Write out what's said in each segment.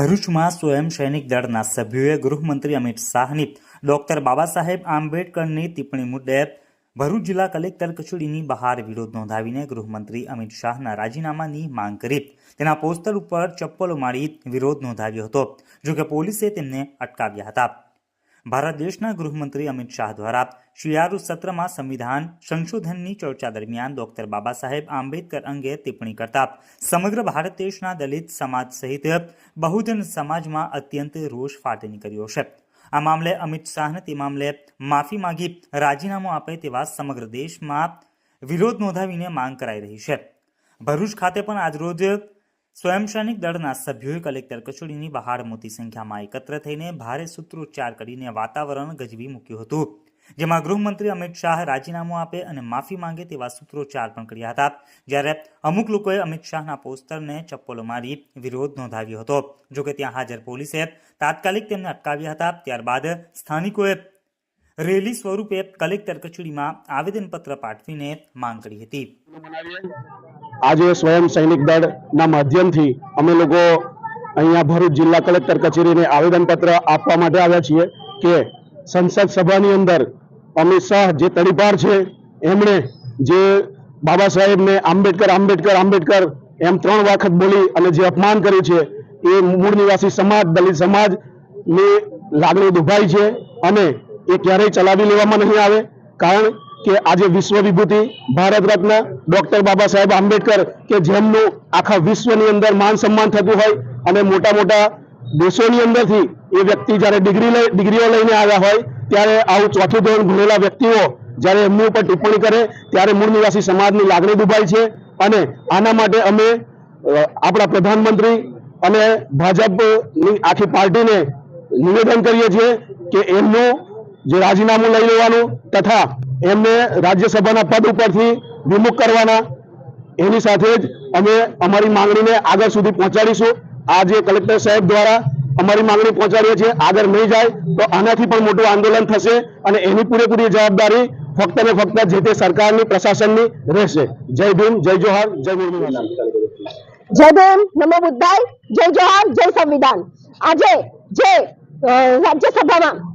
ભરૂચમાં સ્વયં સૈનિક દળના સભ્યોએ ગૃહમંત્રી અમિત શાહની ડોક્ટર બાબા સાહેબ આંબેડકરની ટિપ્પણી મુદ્દે ભરૂચ જિલ્લા કલેક્ટર કચેરીની બહાર વિરોધ નોંધાવીને ગૃહમંત્રી અમિત શાહના રાજીનામાની માંગ કરી તેના પોસ્ટર ઉપર ચપ્પલો મારી વિરોધ નોંધાવ્યો હતો, જોકે પોલીસે તેમને અટકાવ્યા હતા। ભારત દેશના ગૃહમંત્રી અમિત શાહ દ્વારા શિયાળુ સત્રમાં સંવિધાન સંશોધનની ચર્ચા દરમિયાન ડોક્ટર બાબા સાહેબ આંબેડકર અંગે ટિપ્પણી કરતા સમગ્ર ભારત દેશના દલિત સમાજ સહિત બહુજન સમાજમાં અત્યંત રોષ ફાટી નીકળ્યો છે। આ મામલે અમિત શાહને તે મામલે માફી માંગી રાજીનામું આપે તેવા સમગ્ર દેશમાં વિરોધ નોંધાવીને માંગ કરાઈ રહી છે। ભરૂચ ખાતે પણ આજરોજ સ્વયં સૈનિક દળના સભ્યોએ કલેક્ટર કચેરીની બહાર મોટી સંખ્યામાં એકત્ર થઈને ભારે સૂત્રોચ્ચાર કરીને વાતાવરણ ગજવી મૂક્યું હતું, જેમાં ગૃહમંત્રી અમિત શાહ રાજીનામું આપે અને માફી માંગે તેવા સૂત્રોચ્ચાર પણ કર્યા હતા। જ્યારે અમુક લોકોએ અમિત શાહના પોસ્ટરને ચપ્પલો મારી વિરોધ નોંધાવ્યો હતો, જોકે ત્યાં હાજર પોલીસે તાત્કાલિક તેમને અટકાવ્યા હતા। ત્યારબાદ સ્થાનિકોએ રેલી સ્વરૂપે કલેક્ટર કચેરીમાં આવેદનપત્ર પાઠવીને માંગ કરી હતી। आज स्वयं सैनिक दल माध्यमथी अमे लोगो अहींया भरूच जिला कलेक्टर कचेरी ने आवेदनपत्र आपवा माटे आव्या छीए के संसद सभानी अंदर अमित शाह जे तड़ीपार छे एमणे जे बाबा साहेब ने आंबेडकर आंबेडकर आंबेडकर एम 3 वखत बोली अने जे अपमान कर्युं छे ए मूळ निवासी समाज दलित समाज ની લાગણી દુભાઈ છે અને એ ક્યારેય ચલાવી લેવામાં નહીં આવે। કારણ કે આજે વિશ્વ વિભૂતિ ભારત રત્ન ડોક્ટર બાબા સાહેબ આંબેડકર કે જેમનું આખા વિશ્વની અંદર માન સન્માન થતું હોય અને મોટા મોટા દેશોની અંદરથી એ વ્યક્તિ જ્યારે ડિગ્રીઓ લઈને આવ્યા હોય ત્યારે આવું ચોથું ધોરણ ભણેલા વ્યક્તિઓ જ્યારે એમની ઉપર ટિપ્પણી કરે ત્યારે મૂળ નિવાસી સમાજની લાગણી દુભાઈ છે અને આના માટે અમે આપણા પ્રધાનમંત્રી અને ભાજપની આખી પાર્ટીને નિવેદન કરીએ છીએ કે એમનું જે રાજીનામું લઈ લેવાનું તથા એમને રાજ્યસભાના પદ ઉપરથી વિમુખ કરવાના એની સાથે જ અમે અમારી માંગણીને આગળ સુધી પહોંચાડીશું। આજે કલેક્ટર સાહેબ દ્વારા અમારી માંગણી પહોંચાડીએ છીએ, આગળ નહીં જાય તો આનાથી પણ મોટું આંદોલન થશે અને એની પૂરેપૂરી જવાબદારી ફક્ત ને ફક્ત જે તે સરકારની પ્રશાસનની રહેશે। જય ભીમ, જય જોહાર, જય મુર્મુવાલા। जय भीम, नमो बुद्धाय, जय जोहार, जय संविधान। आज जे राज्यसभा में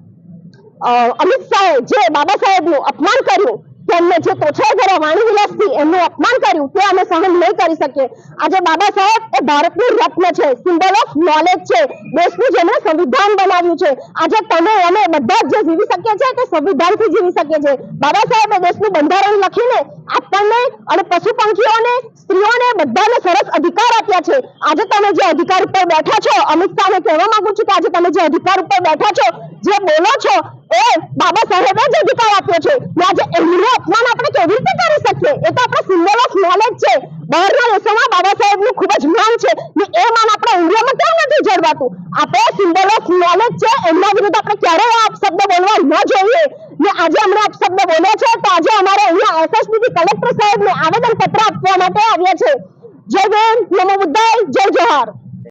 अमित शाह जे बाबा साहेब अपमान कर्યું તેમને જે તોછાઈ ભર્યા વાણી વિલાસથી એમનું અપમાન કર્યું તે અમે સહન નહીં કરી શકીએ। આજે બાબા સાહેબ એ ભારતનું રત્ન છે, સિમ્બલ ઓફ નોલેજ છે, દેશનું જેમણે સંવિધાન બનાવ્યું છે। આજે તમે અમે બધા જ જે જીવી શકીએ છીએ તે સંવિધાનથી જીવી શકીએ છીએ। બાબા સાહેબે દેશનું બંધારણ લખીને આપણને અને પશુ પંખીઓને સ્ત્રીઓને બધાને સરસ અધિકાર આપ્યા છે। આજે તમે જે અધિકાર ઉપર બેઠા છો, અમિત શાહને કહેવા માંગુ છું કે આજે તમે જે અધિકાર ઉપર બેઠા છો, જે બોલો છો એ બાબા સાહેબે જ અધિકાર આપ્યો છે। આજે એમનું અપમાન આપણે કેવી રીતે કરી શકીએ? એ તો આપણે સિમ્બલ ઓફ નોલેજ છે। બહારના દેશોમાં બાબા સાહેબનું ખૂબ જ માન છે ને એ માન આપણા ઇન્ડિયામાં કેમ નથી જળવાતું? આપણે સિમ્બલ ઓફ નોલેજ છે, એમના વિરુદ્ધ આપણે ક્યારેય આ શબ્દ બોલવા ન જોઈએ ને આજે અમને આ શબ્દ બોલ્યા છે તો આજે અમારે અહીંયા એસએસપી કલેક્ટર સાહેબને આવેદનપત્ર આપવા માટે આવ્યા છે। જય ભીમ, નમો બુદ્ધાય, જય જોહાર।